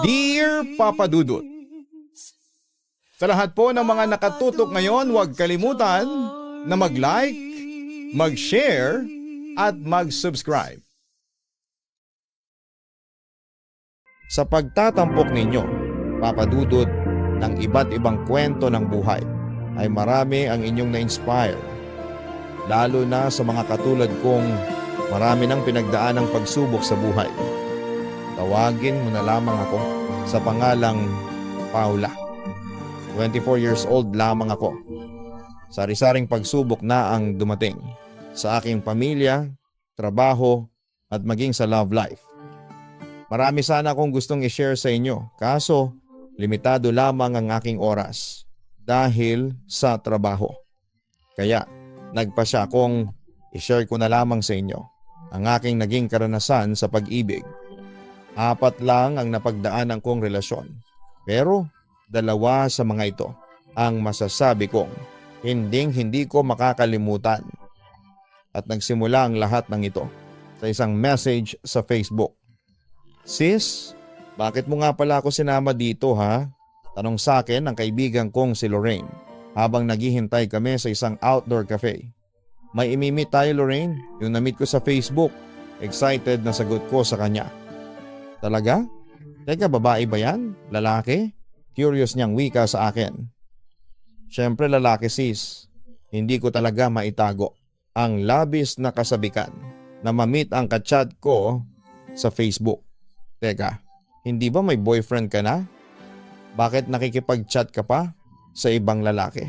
Dear Papa Dudut, sa lahat po ng mga nakatutok ngayon, huwag kalimutan na mag-like, mag-share, at mag-subscribe. Sa pagtatampok ninyo, Papa Dudut, ng iba't ibang kwento ng buhay, ay marami ang inyong na-inspire. Lalo na sa mga katulad kong marami nang pinagdaan ng pagsubok sa buhay. Tawagin mo na lamang ako sa pangalang Paula. 24 years old lamang ako. Sari-saring pagsubok na ang dumating sa aking pamilya, trabaho at maging sa love life. Marami sana akong gustong i-share sa inyo, kaso limitado lamang ang aking oras dahil sa trabaho. Kaya nagpasya akong i-share ko na lamang sa inyo ang aking naging karanasan sa pag-ibig. 4 lang ang napagdaanan kong relasyon, pero 2 sa mga ito ang masasabi kong hindi ko makakalimutan. At nagsimula ang lahat ng ito sa isang message sa Facebook. "Sis, bakit mo nga pala ako sinama dito ha?" Tanong sa akin ng kaibigan kong si Lorraine habang naghihintay kami sa isang outdoor cafe. "May imimit tayo, Lorraine, yung na-meet ko sa Facebook." Excited na sagot ko sa kanya. "Talaga? Teka, babae ba yan? Lalaki?" Curious niyang wika sa akin. "Syempre lalaki sis. Hindi ko talaga maitago ang labis na kasabikan na ma-meet ang kachat ko sa Facebook." "Teka, hindi ba may boyfriend ka na? Bakit nakikipag-chat ka pa sa ibang lalaki?"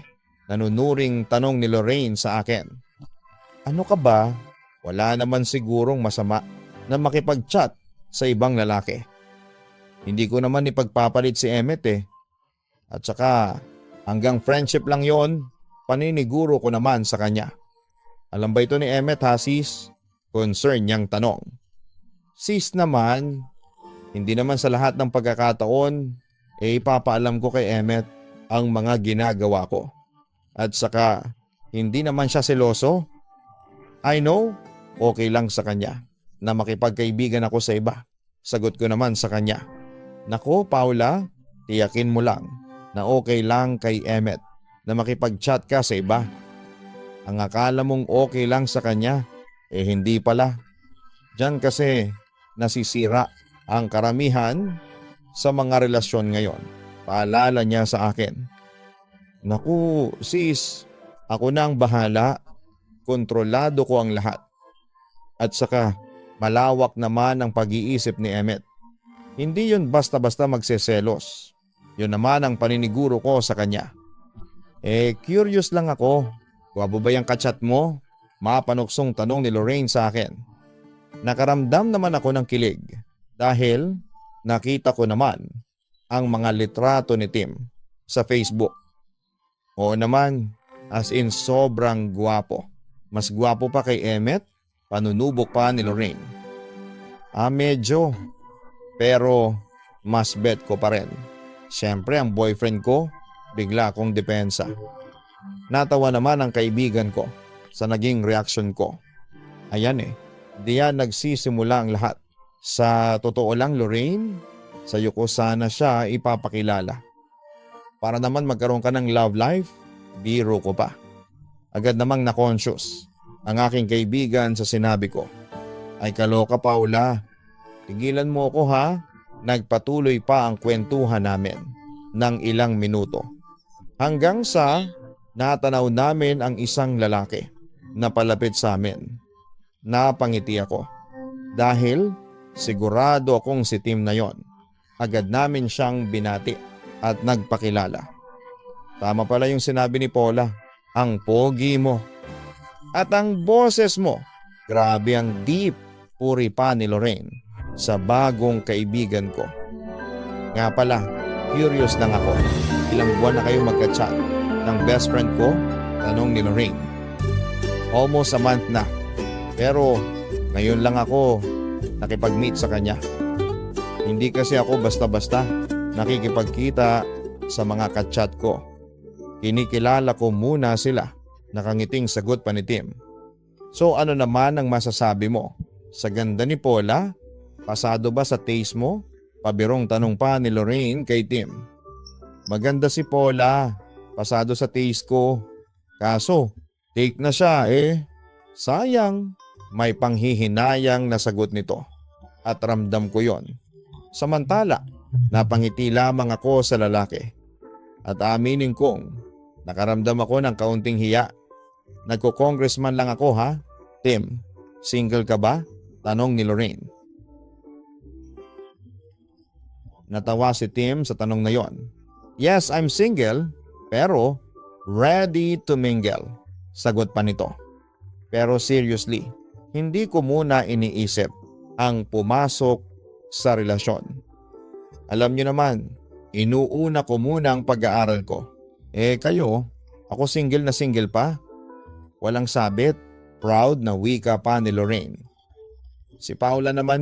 Nanunuring tanong ni Lorraine sa akin. "Ano ka ba? Wala naman sigurong masama na makipag-chat sa ibang lalaki. Hindi ko naman ipagpapalit si Emmet eh. At saka hanggang friendship lang yon, paniniguro ko naman sa kanya." "Alam ba ito ni Emmet ha sis?" Concern niyang tanong. "Sis naman, hindi naman sa lahat ng pagkakataon ipapaalam ko kay Emmet ang mga ginagawa ko. At saka hindi naman siya seloso. I know, okay lang sa kanya na makipagkaibigan ako sa iba." Sagot ko naman sa kanya. "Nako Paula, tiyakin mo lang na okay lang kay Emmet na makipag-chat ka sa iba. Ang akala mong okay lang sa kanya, hindi pala. Diyan kasi nasisira ang karamihan sa mga relasyon ngayon." Paalala niya sa akin. "Naku sis, ako na ang bahala. Kontrolado ko ang lahat. At saka malawak naman ang pag-iisip ni Emmet. Hindi yun basta-basta magseselos. Yun naman ang paniniguro ko sa kanya." Curious lang ako. "Gwapo ba yung kachat mo?" Mapanuksong tanong ni Lorraine sa akin. Nakaramdam naman ako ng kilig dahil nakita ko naman ang mga litrato ni Tim sa Facebook. Oo naman, as in sobrang gwapo. Mas gwapo pa kay Emmet, panunubok pa ni Lorraine. Medyo. Pero mas bet ko pa rin. Siyempre ang boyfriend ko, bigla akong depensa. Natawa naman ang kaibigan ko sa naging reaksyon ko. Ayan diyan nagsisimula ang lahat. Sa totoo lang Lorraine, sa'yo ko sana siya ipapakilala. Para naman magkaroon ka ng love life, biro ko pa. Agad namang na-conscious ang aking kaibigan sa sinabi ko. "Ay kaloka Paula, tigilan mo ako ha." Nagpatuloy pa ang kwentuhan namin ng ilang minuto. Hanggang sa natanaw namin ang isang lalaki na palapit sa amin. Napangiti ako dahil sigurado akong si Tim na yon. Agad namin siyang binati at nagpakilala. Tama pala yung sinabi ni Paula. Ang pogi mo. At ang boses mo. Grabe ang deep. Puri pa ni Lorraine sa bagong kaibigan ko. Nga pala, curious lang ako. Ilang buwan na kayo magka-chat ng best friend ko? Tanong ni Lorraine. Almost a month na. Pero ngayon lang ako nakipag-meet sa kanya. Hindi kasi ako basta-basta nakikipagkita sa mga ka-chat ko. Kinikilala ko muna sila. Nakangiting sagot pa ni Tim. So ano naman ang masasabi mo? Sa ganda ni Paula? Pasado ba sa taste mo? Pabirong tanong pa ni Lorraine kay Tim. Maganda si Paula, pasado sa taste ko. Kaso, take na siya eh. Sayang, may panghihinayang na sagot nito. At ramdam ko yon. Samantala, napangiti lamang ako sa lalaki. At aminin kong, nakaramdam ako ng kaunting hiya. Nagko-congressman lang ako ha? Tim, single ka ba? Tanong ni Lorraine. Natawa si Tim sa tanong na yon. Yes, I'm single, pero ready to mingle. Sagot pa nito. Pero seriously, hindi ko muna iniisip ang pumasok sa relasyon. Alam niyo naman, inuuna ko muna ang pag-aaral ko. Kayo, ako single na single pa. Walang sabit, proud na wika pa ni Lorraine. Si Paula naman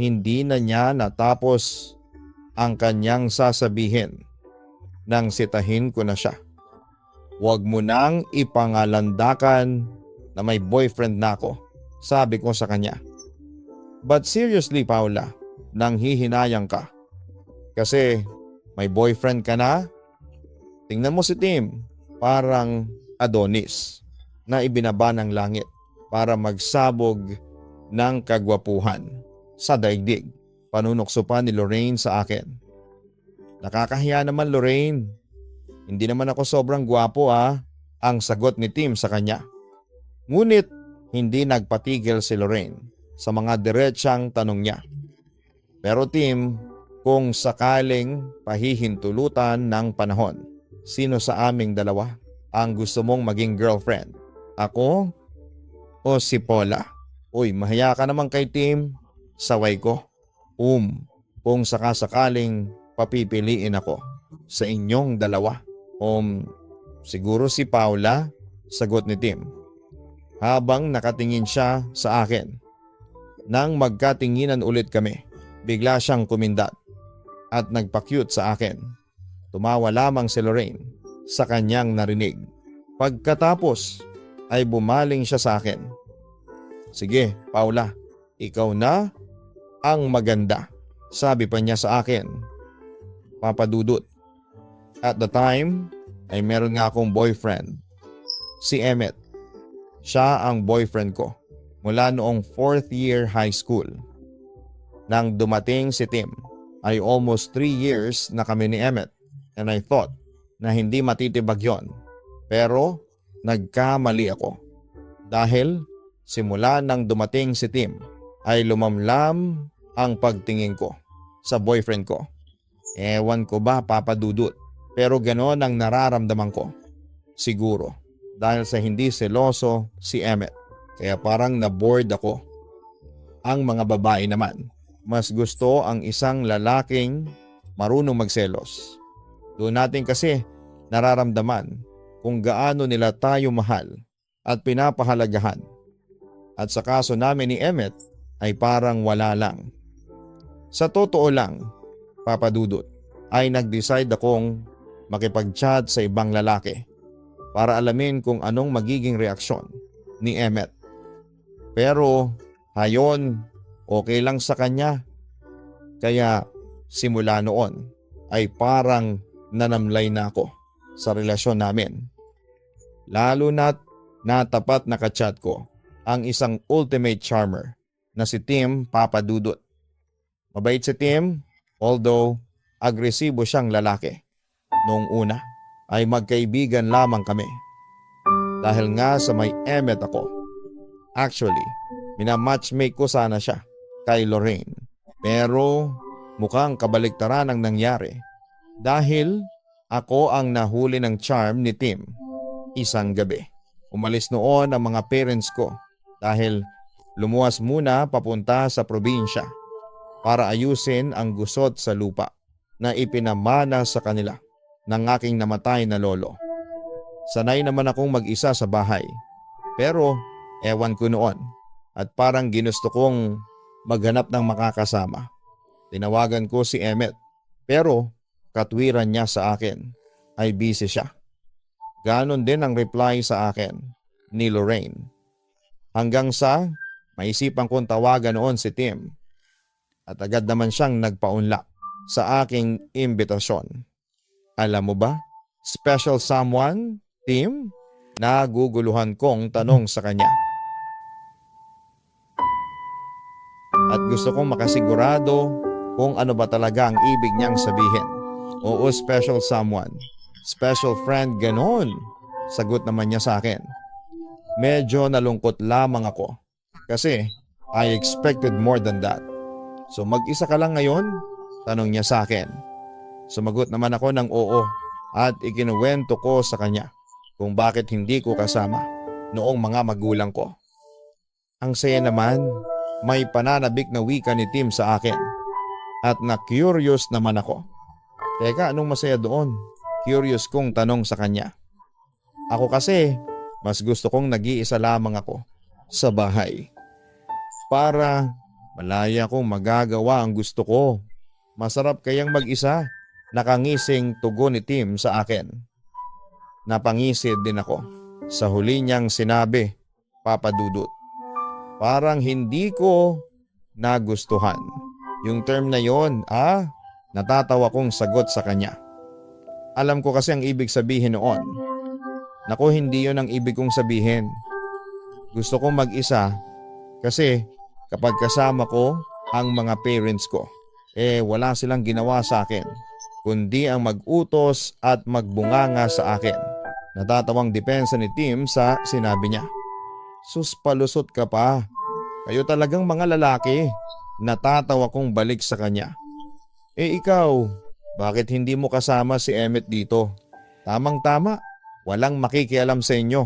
hindi na niya natapos ang kanyang sasabihin nang sitahin ko na siya. Huwag mo nang ipangalandakan na may boyfriend na ako, sabi ko sa kanya. But seriously Paula, nang hihinayang ka. Kasi may boyfriend ka na? Tingnan mo si Tim, parang Adonis na ibinaba ng langit para magsabog ng kagwapuhan sa daigdig. Panunokso pa ni Lorraine sa akin. Nakakahiya naman Lorraine. Hindi naman ako sobrang gwapo ang sagot ni Tim sa kanya. Ngunit hindi nagpatigil si Lorraine sa mga diretsang tanong niya. Pero Tim, kung sakaling pahihintulutan ng panahon, sino sa aming dalawa ang gusto mong maging girlfriend? Ako o si Paula? Uy, mahiya ka naman kay Tim. Saway ko. Kung sakasakaling papipiliin ako sa inyong dalawa. Siguro si Paula, sagot ni Tim. Habang nakatingin siya sa akin. Nang magkatinginan ulit kami, bigla siyang kumindat at nagpa-cute sa akin. Tumawa lamang si Lorraine sa kanyang narinig. Pagkatapos ay bumaling siya sa akin. Sige, Paula, ikaw na ang maganda, sabi pa niya sa akin. Papa Dudut. At the time ay meron nga akong boyfriend, si Emmet. Siya ang boyfriend ko mula noong 4th year high school. Nang dumating si Tim ay almost 3 years na kami ni Emmet, and I thought na hindi matitibag yon. Pero nagkamali ako dahil simula nang dumating si Tim ay lumamlam ang pagtingin ko sa boyfriend ko. Ewan ko ba Papa Dudut, pero gano'n ang nararamdaman ko. Siguro dahil sa hindi seloso si Emmet, kaya parang na-bored ako. Ang mga babae naman, mas gusto ang isang lalaking marunong magselos. Doon natin kasi nararamdaman kung gaano nila tayo mahal at pinapahalagahan. At sa kaso namin ni Emmet ay parang wala lang. Sa totoo lang, Papa Dudut, ay nag-decide akong makipag-chat sa ibang lalaki para alamin kung anong magiging reaksyon ni Emmet. Pero hayon, okay lang sa kanya. Kaya simula noon ay parang nanamlay na ako sa relasyon namin. Lalo na't natapat na ka-chat ko ang isang ultimate charmer na si Tim Papa Dudut. Mabait si Tim, although agresibo siyang lalaki. Noong una ay magkaibigan lamang kami. Dahil nga sa may Emmet ako. Actually, minamatchmake ko sana siya kay Lorraine. Pero mukhang kabaliktaran ang nangyari dahil ako ang nahuli ng charm ni Tim isang gabi. Umalis noon ang mga parents ko dahil lumuwas muna papunta sa probinsya para ayusin ang gusot sa lupa na ipinamana sa kanila ng aking namatay na lolo. Sanay naman akong mag-isa sa bahay, pero ewan ko noon at parang ginusto kong maghanap ng makakasama. Tinawagan ko si Emmet, pero katwiran niya sa akin ay busy siya. Ganon din ang reply sa akin ni Lorraine. Hanggang sa maisipan kong tawagan noon si Tim. at agad naman siyang nagpaunlak sa aking imbitasyon. Alam mo ba, special someone, Tim? Naguguluhan kong tanong sa kanya. At gusto kong makasigurado kung ano ba talaga ang ibig niyang sabihin. Oo, special someone. Special friend, ganon. Sagot naman niya sa akin. Medyo nalungkot lamang ako kasi I expected more than that. So mag-isa ka lang ngayon? Tanong niya sa akin. Sumagot naman ako ng oo at ikinuwento ko sa kanya kung bakit hindi ko kasama noong mga magulang ko. Ang saya naman, may pananabik na wika ni Tim sa akin at na-curious naman ako. Teka, anong masaya doon? Curious kong tanong sa kanya. Ako kasi, mas gusto kong nag-iisa lamang ako sa bahay. Para malaya kong magagawa ang gusto ko. Masarap kayang mag-isa. Nakangising tugon ni Tim sa akin. Napangisid din ako sa huli niyang sinabi, Papa Dudut. Parang hindi ko nagustuhan yung term na yon. Natatawa kong sagot sa kanya. Alam ko kasi ang ibig sabihin noon. Naku, hindi yon ang ibig kong sabihin. Gusto kong mag-isa kasi kapag kasama ko ang mga parents ko, wala silang ginawa sa akin kundi ang mag-utos at magbunganga sa akin. Natatawang depensa ni Tim sa sinabi niya. Sus, palusot ka pa. Kayo talagang mga lalaki. Natatawa kong balik sa kanya. Ikaw, bakit hindi mo kasama si Emmett dito? Tamang-tama, walang makikialam sa inyo.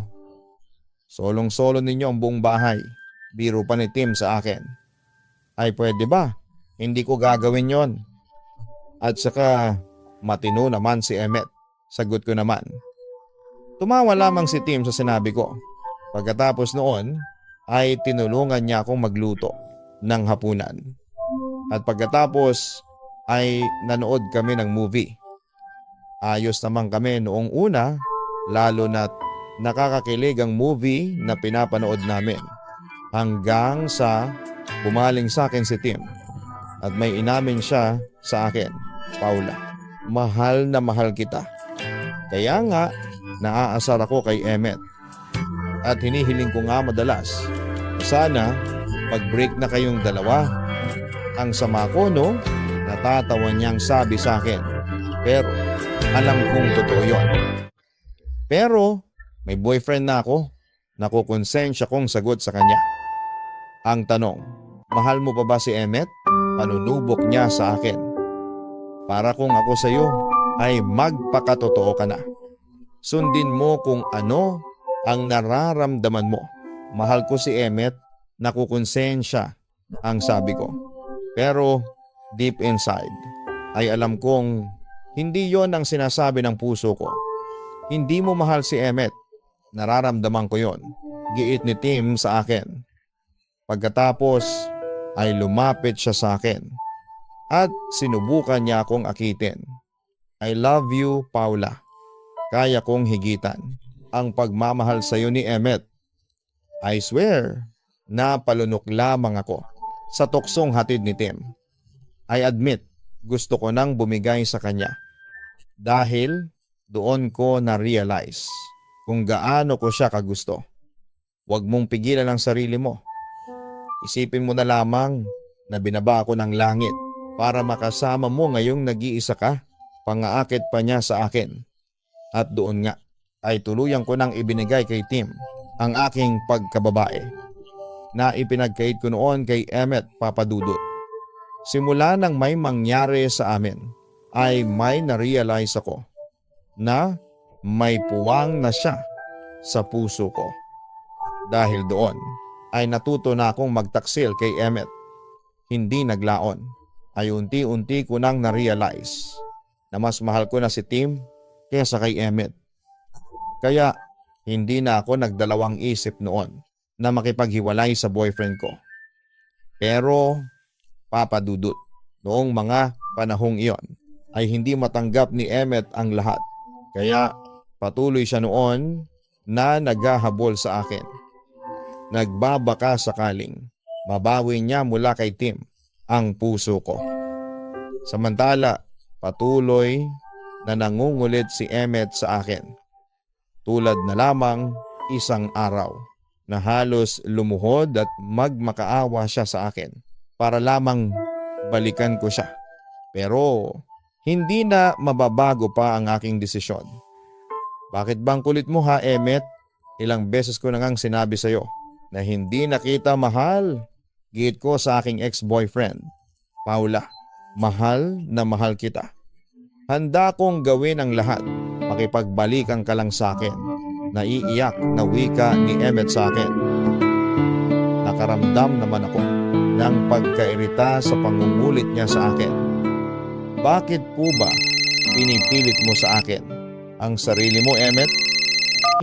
Solong-solo ninyo ang buong bahay. Biro pa ni Tim sa akin. Ay pwede ba? Hindi ko gagawin yon. At saka matino naman si Emmett. Sagot ko naman. Tumawa lamang si Tim sa sinabi ko. Pagkatapos noon ay tinulungan niya akong magluto ng hapunan. At pagkatapos ay nanood kami ng movie. Ayos naman kami noong una, lalo na't nakakakilig ang movie na pinapanood namin. Hanggang sa bumaling sa akin si Tim at may inamin siya sa akin. Paula, mahal na mahal kita. Kaya nga, naaasar ako kay Emmett. At hinihiling ko nga madalas, sana mag-break na kayong dalawa. Ang sama ko, no? Natatawa niyang sabi sa akin. Pero alam kong totoo yun. Pero may boyfriend na ako. Nakukonsensya kong sagot sa kanya. Ang tanong, mahal mo pa ba si Emmett? Panunubok niya sa akin. Para kung ako sa iyo ay magpakatotoo ka na. Sundin mo kung ano ang nararamdaman mo. Mahal ko si Emmett, nakukonsensya ang sabi ko. Pero deep inside ay alam kong hindi yon ang sinasabi ng puso ko. Hindi mo mahal si Emmett, nararamdaman ko yon. Giit ni Tim sa akin. Pagkatapos ay lumapit siya sa akin at sinubukan niya akong akitin. I love you, Paula. Kaya kong higitan ang pagmamahal sa iyo ni Emmett. I swear, napalunok lamang ako sa tuksong hatid ni Tim. I admit, gusto ko nang bumigay sa kanya. Dahil doon ko na-realize kung gaano ko siya kagusto. Huwag mong pigilan ang sarili mo. Isipin mo na lamang na binaba ako ng langit para makasama mo ngayong nag-iisa ka. Pangaakit pa niya sa akin. At doon nga ay tuluyan ko nang ibinigay kay Tim ang aking pagkababae na ipinagkait ko noon kay Emmett, Papa Dudut. Simula nang may mangyari sa amin ay may na-realize ako na may puwang na siya sa puso ko. Dahil doon ay natuto na akong magtaksil kay Emmett. Hindi naglaon ay unti-unti ko nang na-realize na mas mahal ko na si Tim kaysa kay Emmett. Kaya hindi na ako nagdalawang isip noon na makipaghiwalay sa boyfriend ko. Pero Papa Dudut, noong mga panahong iyon ay hindi matanggap ni Emmett ang lahat. Kaya patuloy siya noon na naghahabol sa akin. Nagbabaka sakaling mabawi niya mula kay Tim ang puso ko. Samantala, patuloy na nangungulit si Emmet sa akin. Tulad na lamang isang araw na halos lumuhod at magmakaawa siya sa akin para lamang balikan ko siya. Pero hindi na mababago pa ang aking desisyon. Bakit bang kulit mo ha, Emmet? Ilang beses ko na ngang sinabi sa'yo na hindi na kita mahal. Git ko sa aking ex-boyfriend. Paula, mahal na mahal kita. Handa kong gawin ang lahat. Makipagbalikan ka lang sa akin. Naiiyak na wika ni Emmet sa akin. Nakaramdam naman ako ng pagkairita sa pangungulit niya sa akin. Bakit po ba pinipilit mo sa akin ang sarili mo, Emmet?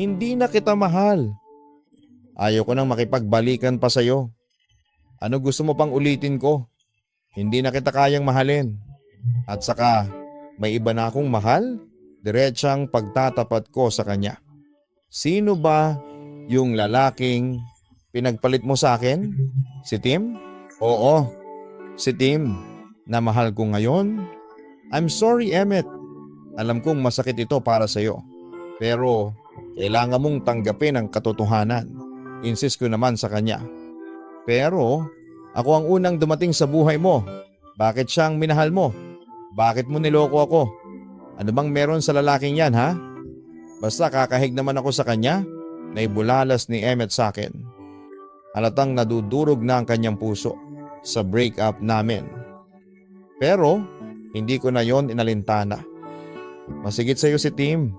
Hindi na kita mahal. Ayaw ko nang makipagbalikan pa sa'yo. Ano gusto mo pang ulitin ko? Hindi na kita kayang mahalin. At saka may iba na akong mahal? Diretsang pagtatapat ko sa kanya. Sino ba yung lalaking pinagpalit mo sa akin? Si Tim? Oo, si Tim na mahal ko ngayon. I'm sorry, Emmet. Alam kong masakit ito para sa'yo. Pero kailangan mong tanggapin ang katotohanan. Insist ko naman sa kanya. Pero ako ang unang dumating sa buhay mo. Bakit siyang minahal mo? Bakit mo niloko ako? Ano bang meron sa lalaking yan, ha? Basta kakahig naman ako sa kanya. Naibulalas ni Emmet sa akin. Halatang nadudurog na ang kanyang puso sa breakup namin. Pero hindi ko na yon inalintana. Masigit sa'yo si Tim.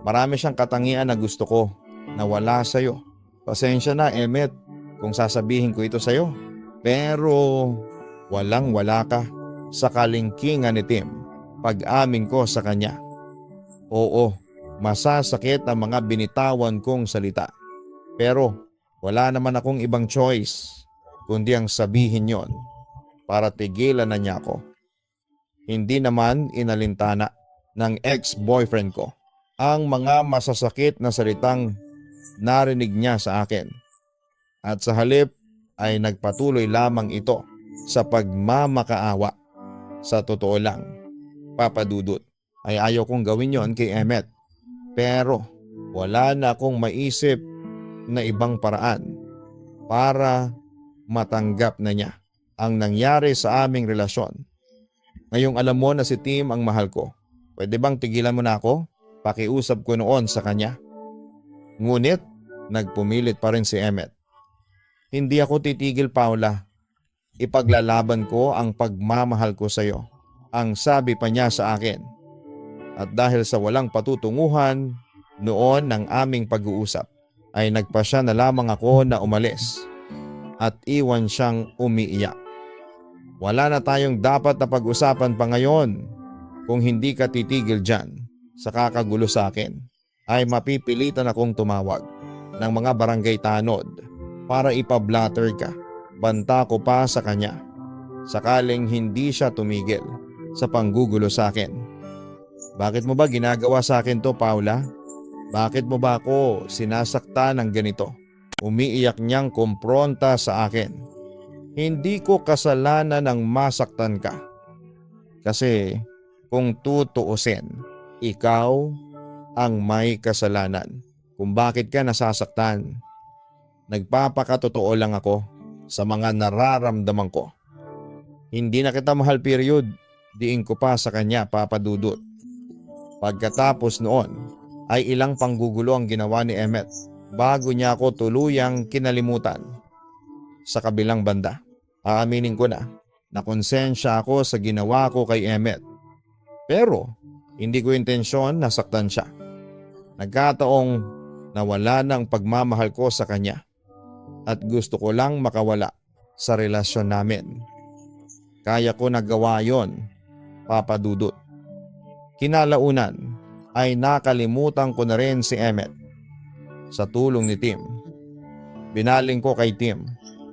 Marami siyang katangian na gusto ko na wala sa'yo. Pasensya na, Emmet, kung sasabihin ko ito sa'yo. Pero walang wala ka sa kalingkingan ni Tim pag-amin ko sa kanya. Oo, masasakit ang mga binitawan kong salita. Pero wala naman akong ibang choice kundi ang sabihin yon para tigilan na niya ako. Hindi naman inalintana ng ex-boyfriend ko ang mga masasakit na salitang narinig niya sa akin. At sa halip ay nagpatuloy lamang ito sa pagmamakaawa. Sa totoo lang, Papa Dudut, ay ayaw kong gawin yon kay Emmet. Pero wala na akong maisip na ibang paraan para matanggap na niya ang nangyari sa aming relasyon. Ngayong alam mo na si Tim ang mahal ko, pwede bang tigilan mo na ako? Pakiusap ko noon sa kanya. Ngunit nagpumilit pa rin si Emmet. Hindi ako titigil, Paula. Ipaglalaban ko ang pagmamahal ko sa iyo, ang sabi pa niya sa akin. At dahil sa walang patutunguhan noon ng aming pag-uusap, ay nagpasya na lamang ako na umalis at iwan siyang umiiyak. Wala na tayong dapat na pag-usapan pa ngayon. Kung hindi ka titigil dyan sa kakagulo sa akin, ay mapipilitan akong tumawag ng mga barangay tanod para ipablatter ka. Banta ko pa sa kanya sakaling hindi siya tumigil sa panggugulo sa akin. Bakit mo ba ginagawa sa akin to, Paula? Bakit mo ba ako sinasaktan ng ganito? Umiiyak niyang kumpronta sa akin. Hindi ko kasalanan ng masaktan ka. Kasi kung tutuusin, ikaw ang may kasalanan kung bakit ka nasasaktan. Nagpapakatotoo lang ako sa mga nararamdaman ko. Hindi na kita mahal, period. Diin ko pa sa kanya, Papa Dudut. Pagkatapos noon ay ilang panggugulo ang ginawa ni Emmet bago niya ako tuluyang kinalimutan. Sa kabilang banda, aaminin ko na konsensya ako sa ginawa ko kay Emmet. Pero hindi ko intensyon na saktan siya. Nagkataong nawala ng pagmamahal ko sa kanya at gusto ko lang makawala sa relasyon namin. Kaya ko nagawa yon, Papa Dudut. Kinalaunan ay nakalimutan ko na rin si Emmet. Sa tulong ni Tim, binaling ko kay Tim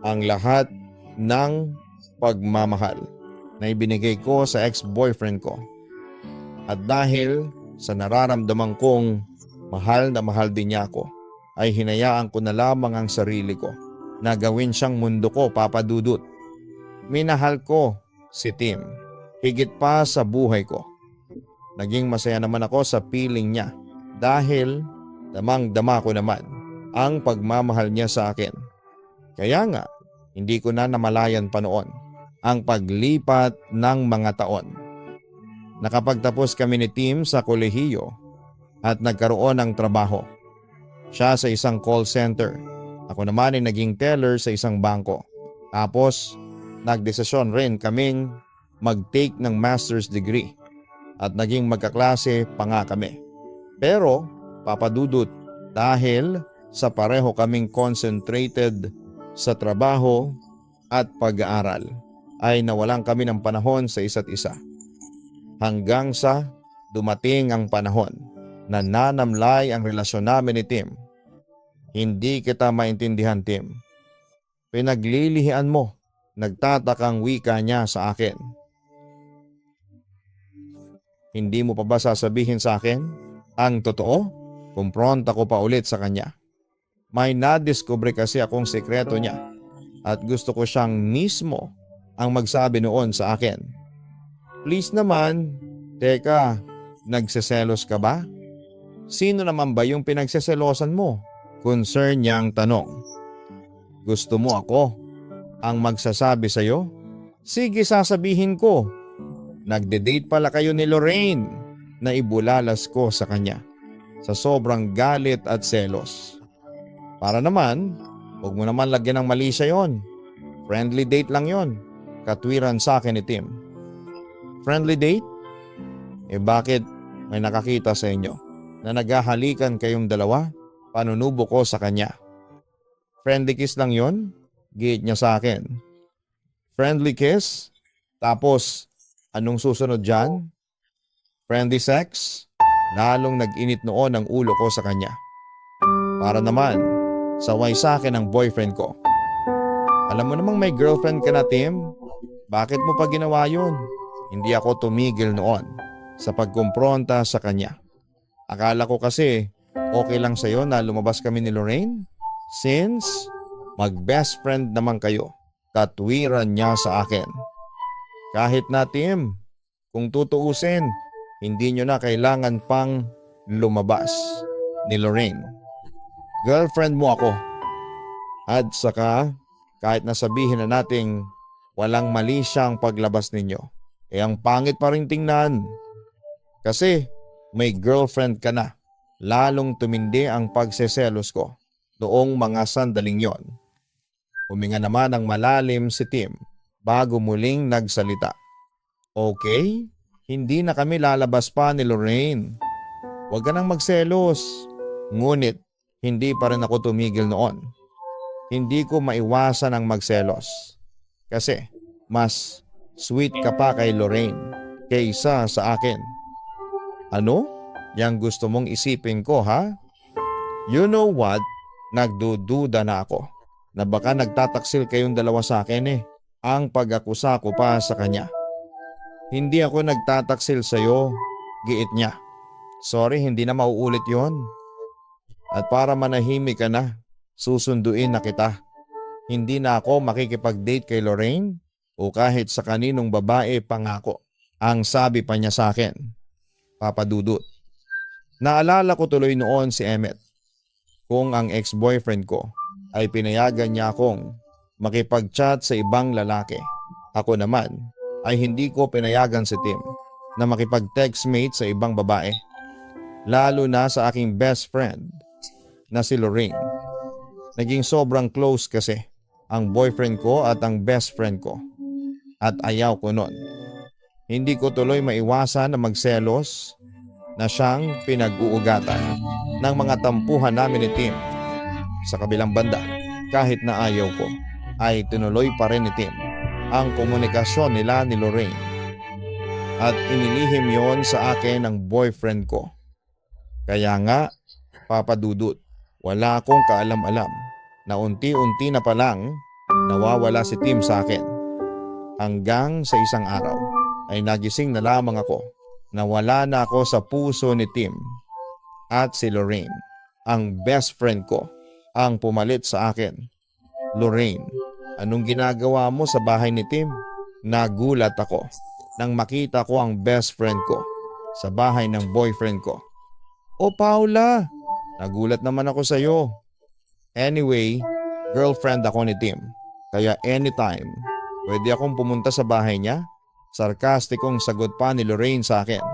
ang lahat ng pagmamahal na ibinigay ko sa ex-boyfriend ko. At dahil sa nararamdaman kong mahal na mahal din niya ako, ay hinayaan ko na lamang ang sarili ko na gawin siyang mundo ko, Papa Dudut. Minahal ko si Tim higit pa sa buhay ko. Naging masaya naman ako sa piling niya dahil damang-dama ko naman ang pagmamahal niya sa akin. Kaya nga, hindi ko na namalayan pa noon ang paglipat ng mga taon. Nakapagtapos kami ni Tim sa kolehiyo at nagkaroon ng trabaho. Siya sa isang call center. Ako naman ay naging teller sa isang bangko. Tapos, nagdesisyon rin kaming mag-take ng master's degree at naging magkaklase pa nga kami. Pero, papadudot, dahil sa pareho kaming concentrated sa trabaho at pag-aaral, ay nawalan kami ng panahon sa isa't isa. Hanggang sa dumating ang panahon na nanamlay ang relasyon namin ni Tim. Hindi kita maintindihan, Tim. Pinaglilihian mo, nagtatakang wika niya sa akin. Hindi mo pa ba sasabihin sa akin ang totoo? Kumpronta ko pa ulit sa kanya. May nadiskubre kasi akong sekreto niya at gusto ko siyang mismo ang magsabi noon sa akin. Please naman, teka, nagseselos ka ba? Sino naman ba yung pinagseselosan mo? Concern niyang tanong. Gusto mo ako ang magsasabi sa'yo? Sige, sasabihin ko. Nagde-date pala kayo ni Lorraine, na ibulalas ko sa kanya sa sobrang galit at selos. Para naman, huwag mo naman lagyan ng mali siya yon. Friendly date lang yon. Katwiran sa akin ni Tim. Friendly date? Bakit may nakakita sa inyo na naghahalikan kayong dalawa? Panunubo ko sa kanya. Friendly kiss lang yon? Giit niya sa akin. Friendly kiss? Tapos, anong susunod dyan? Friendly sex? Lalong nag-init noon ang ulo ko sa kanya. Para naman, saway sa akin ang boyfriend ko. Alam mo namang may girlfriend ka na, Tim. Bakit mo pa ginawa yun? Hindi ako tumigil noon sa pagkumpronta sa kanya. Akala ko kasi okay lang sa'yo na lumabas kami ni Lorraine since mag-best friend naman kayo. Katwiran niya sa akin. Kahit na, Tim, kung tutuusin, hindi nyo na kailangan pang lumabas ni Lorraine. Girlfriend mo ako. At saka, kahit nasabihin na nating walang mali siyang paglabas ninyo, ang pangit pa rin tingnan. Kasi may girlfriend ka na. Lalong tumindi ang pagseselos ko noong mga sandaling yon. Huminga naman ng malalim si Tim bago muling nagsalita. Okay, hindi na kami lalabas pa ni Lorraine. Huwag ka nang magselos. Ngunit hindi pa rin ako tumigil noon. Hindi ko maiwasan ang magselos. Kasi mas sweet ka pa kay Lorraine kaysa sa akin. Ano? Yang gusto mong isipin ko, ha? You know what? Nagdududa na ako na baka nagtataksil kayong dalawa sa akin ang pag-akusa ko pa sa kanya. Hindi ako nagtataksil sa'yo, giit niya. Sorry, hindi na mauulit yon. At para manahimik ka na, susunduin na kita. Hindi na ako makikipag-date kay Lorraine o kahit sa kaninong babae pangako. Ang sabi pa niya sa akin. Papadudot. Naalala ko tuloy noon si Emmet. Kung ang ex-boyfriend ko ay pinayagan niya akong makipag-chat sa ibang lalaki. Ako naman ay hindi ko pinayagan si Tim na makipag-textmate sa ibang babae. Lalo na sa aking best friend na si Lorraine. Naging sobrang close kasi ang boyfriend ko at ang best friend ko. At ayaw ko nun. Hindi ko tuloy maiwasan na magselos na siyang pinag-uugatan ng mga tampuhan namin ni Tim. Sa kabilang banda, kahit na ayaw ko, ay tinuloy pa rin ni Tim ang komunikasyon nila ni Lorraine. At inilihim yon sa akin ng boyfriend ko. Kaya nga, papadudot, wala akong kaalam-alam na unti-unti na palang nawawala si Tim sa akin. Hanggang sa isang araw ay nagising na lamang ako na wala na ako sa puso ni Tim at si Lorraine. Ang best friend ko ang pumalit sa akin. Lorraine, Anong ginagawa mo sa bahay ni Tim? Nagulat ako nang makita ko ang best friend ko sa bahay ng boyfriend ko. O Paula, nagulat naman ako sa iyo. Anyway, girlfriend ako ni Tim. Kaya anytime, pwede akong pumunta sa bahay niya? Sarkastikong sagot pa ni Lorraine sa akin.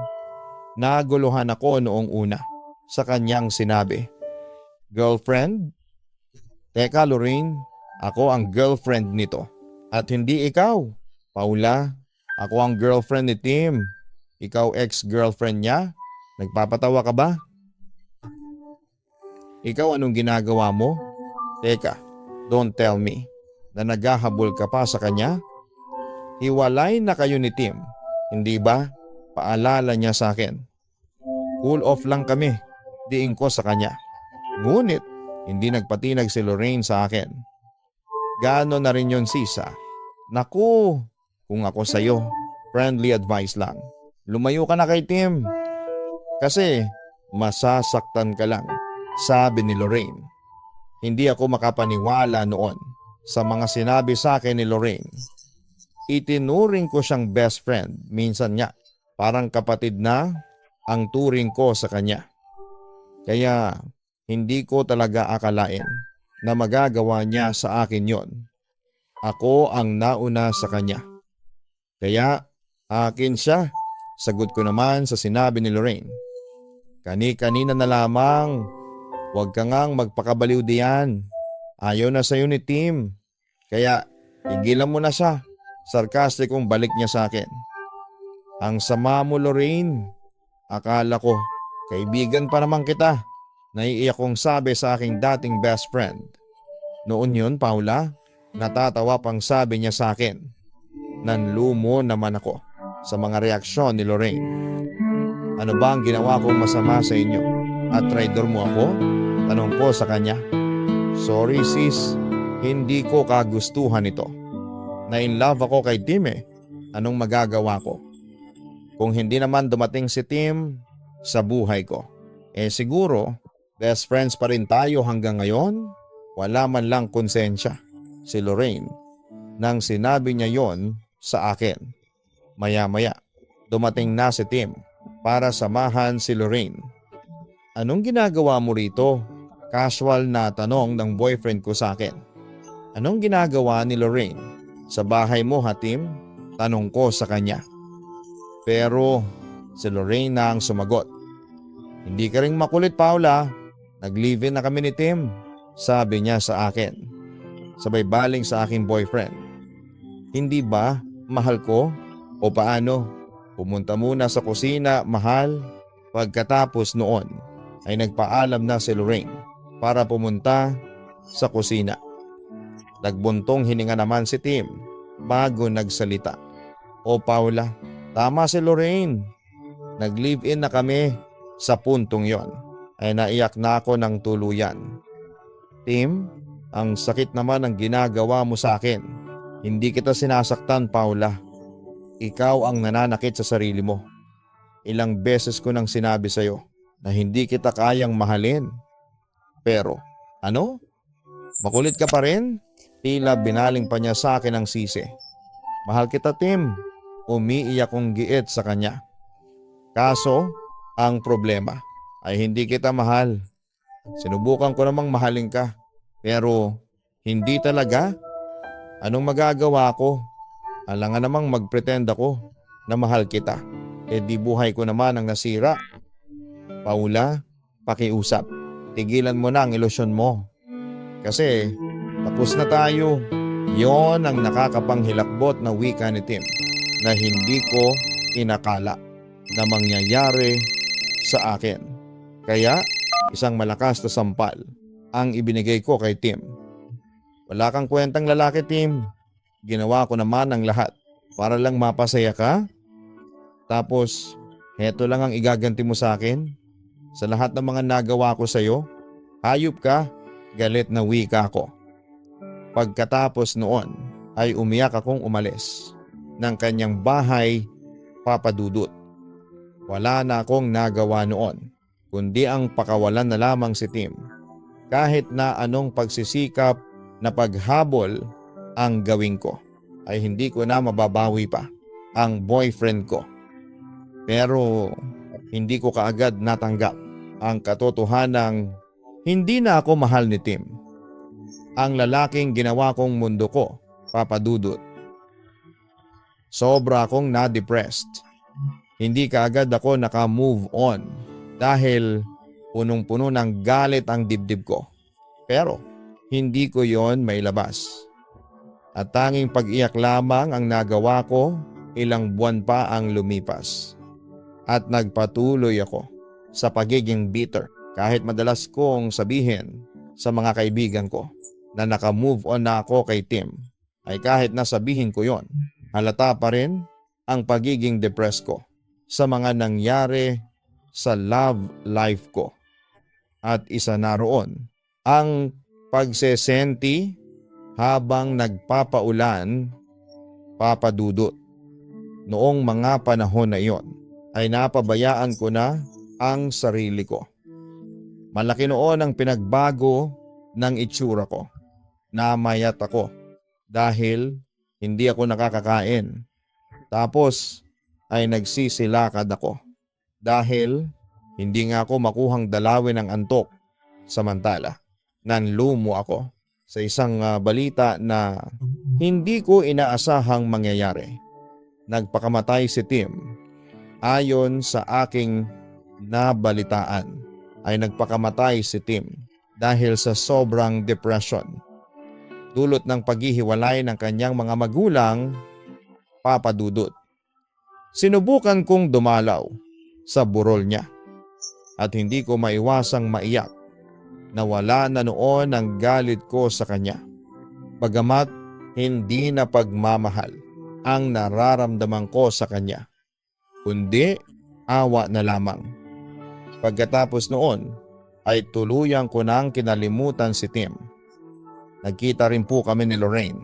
Naguluhan ako noong una sa kanyang sinabi. Girlfriend? Teka Lorraine, ako ang girlfriend nito. At hindi ikaw. Paula, ako ang girlfriend ni Tim. Ikaw ex-girlfriend niya? Nagpapatawa ka ba? Ikaw anong ginagawa mo? Teka, don't tell me na naghahabol ka pa sa kanya? Hiwalay na kayo ni Tim, hindi ba? Paalala niya sa akin. Cool off lang kami, diin ko sa kanya. Ngunit, hindi nagpatinag si Lorraine sa akin. Gaano na rin yon sisa? Naku, kung ako sa'yo, friendly advice lang. Lumayo ka na kay Tim. Kasi masasaktan ka lang, sabi ni Lorraine. Hindi ako makapaniwala noon sa mga sinabi sa akin ni Lorraine. Itinuring ko siyang best friend, minsan nga parang kapatid na ang turing ko sa kanya. Kaya hindi ko talaga akalain na magagawa niya sa akin yon. Ako ang nauna sa kanya. Kaya akin siya, sagot ko naman sa sinabi ni Lorraine. Kani-kanina na lamang, huwag ka ngang magpakabaliw diyan. Ayaw na sa'yo ni Tim. Kaya igilan mo na siya. Sarkastikong balik niya sa akin. Ang sama mo Lorraine. Akala ko, kaibigan pa naman kita. Naiiyak kong sabi sa aking dating best friend. Noon yun Paula, natatawa pang sabi niya sa akin. Nanlumo naman ako sa mga reaksyon ni Lorraine. Ano ba ang ginawa kong masama sa inyo? At traitor mo ako? Tanong ko sa kanya. Sorry sis, hindi ko kagustuhan ito. Na-in-love ako kay Tim eh. Anong magagawa ko? Kung hindi naman dumating si Tim sa buhay ko, siguro best friends pa rin tayo hanggang ngayon? Wala man lang konsensya si Lorraine nang sinabi niya yon sa akin. Maya-maya, dumating na si Tim para samahan si Lorraine. Anong ginagawa mo rito? Casual na tanong ng boyfriend ko sa akin. Anong ginagawa ni Lorraine? Sa bahay mo ha Tim? Tanong ko sa kanya. Pero si Lorraine na ang sumagot. Hindi ka ring makulit Paula. Nag-live-in na kami ni Tim. Sabi niya sa akin. Sabay baling sa aking boyfriend. Hindi ba mahal ko? O paano? Pumunta muna sa kusina mahal. Pagkatapos noon ay nagpaalam na si Lorraine para pumunta sa kusina. Nagbuntong hininga naman si Tim bago nagsalita. O Paula, tama si Lorraine. Nag-live-in na kami. Sa puntong yon ay naiyak na ako ng tuluyan. Tim, ang sakit naman ang ginagawa mo sa akin. Hindi kita sinasaktan Paula. Ikaw ang nananakit sa sarili mo. Ilang beses ko nang sinabi sa'yo na hindi kita kayang mahalin. Pero, ano? Makulit ka pa rin? Tila binaling pa niya sa akin ang sisi. Mahal kita Tim. Umiiyak kong giit sa kanya. Kaso, ang problema ay hindi kita mahal. Sinubukan ko namang mahalin ka. Pero, hindi talaga. Anong magagawa ko? Alangan namang magpretend ako na mahal kita. Di buhay ko naman ang nasira. Paula, pakiusap. Tigilan mo na ang ilusyon mo. Kasi tapos na tayo. Yon ang nakakapanghilakbot na wika ni Tim na hindi ko inakala na mangyayari sa akin. Kaya isang malakas na sampal ang ibinigay ko kay Tim. Wala kang kwentang lalaki Tim. Ginawa ko naman ang lahat para lang mapasaya ka. Tapos heto lang ang igaganti mo sa akin. Sa lahat ng mga nagawa ko sa iyo, hayop ka. Galit na wika ko. Pagkatapos noon ay umiyak akong umalis ng kanyang bahay papadudot. Wala na akong nagawa noon kundi ang pakawalan na lamang si Tim. Kahit na anong pagsisikap na paghabol ang gawin ko ay hindi ko na mababawi pa ang boyfriend ko. Pero hindi ko kaagad natanggap ang katotohanang hindi na ako mahal ni Tim. Ang lalaking ginawa kong mundo ko, Papa Dudut. Sobra akong na-depressed. Hindi kaagad ako naka-move on dahil punong-puno ng galit ang dibdib ko. Pero hindi ko yon mailabas. At tanging pag-iyak lamang ang nagawa ko, ilang buwan pa ang lumipas. At nagpatuloy ako sa pagiging bitter kahit madalas kong sabihin sa mga kaibigan ko na naka-move on na ako kay Tim, ay kahit nasabihin ko yon, halata pa rin ang pagiging depressed ko sa mga nangyari sa love life ko. At isa na roon ang pagsesenti habang nagpapaulan, Papa Dudut. Noong mga panahon na iyon ay napabayaan ko na ang sarili ko. Malaki noon ang pinagbago ng itsura ko. Namayat ako dahil hindi ako nakakakain. Tapos ay nagsisilakad ako dahil hindi nga ako makuhang dalawin ng antok. Samantala, nanlumo ako sa isang balita na hindi ko inaasahang mangyayari. Nagpakamatay si Tim. Ayon sa aking nabalitaan ay nagpakamatay si Tim dahil sa sobrang depression. Dulot ng paghihiwalay ng kanyang mga magulang, Papa Dudut. Sinubukan kong dumalaw sa burol niya at hindi ko maiwasang maiyak. Nawala na noon ang galit ko sa kanya. Bagamat hindi na pagmamahal ang nararamdaman ko sa kanya, kundi awa na lamang. Pagkatapos noon ay tuluyan ko nang kinalimutan si Tim. Nagkita rin po kami ni Lorraine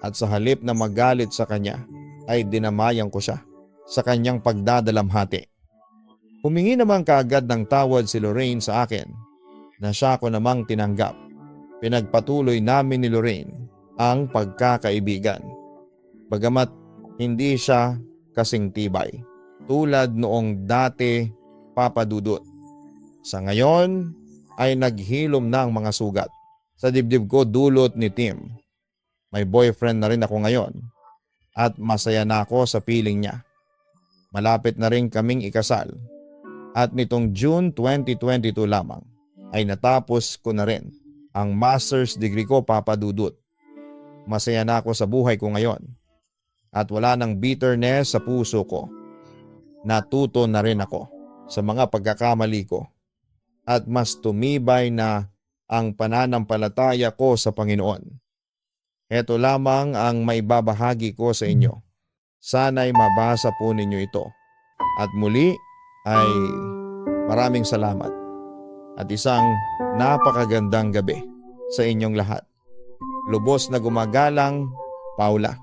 at sa halip na magalit sa kanya ay dinamayan ko siya sa kanyang pagdadalamhati. Humingi naman kaagad ng tawad si Lorraine sa akin na siya ko namang tinanggap. Pinagpatuloy namin ni Lorraine ang pagkakaibigan. Bagamat hindi siya kasing tibay tulad noong dati, Papa Dudut. Sa ngayon ay naghilom na ang mga sugat sa dibdib ko dulot ni Tim. May boyfriend na rin ako ngayon at masaya na ako sa piling niya. Malapit na rin kaming ikasal at nitong June 2022 lamang ay natapos ko na rin ang master's degree ko, Papa Dudut. Masaya na ako sa buhay ko ngayon at wala nang bitterness sa puso ko. Natuto na rin ako sa mga pagkakamali ko at mas tumibay na ang pananampalataya ko sa Panginoon. Ito lamang ang maibabahagi ko sa inyo. Sana'y mabasa po ninyo ito. At muli ay maraming salamat at isang napakagandang gabi sa inyong lahat. Lubos na gumagalang, Paula.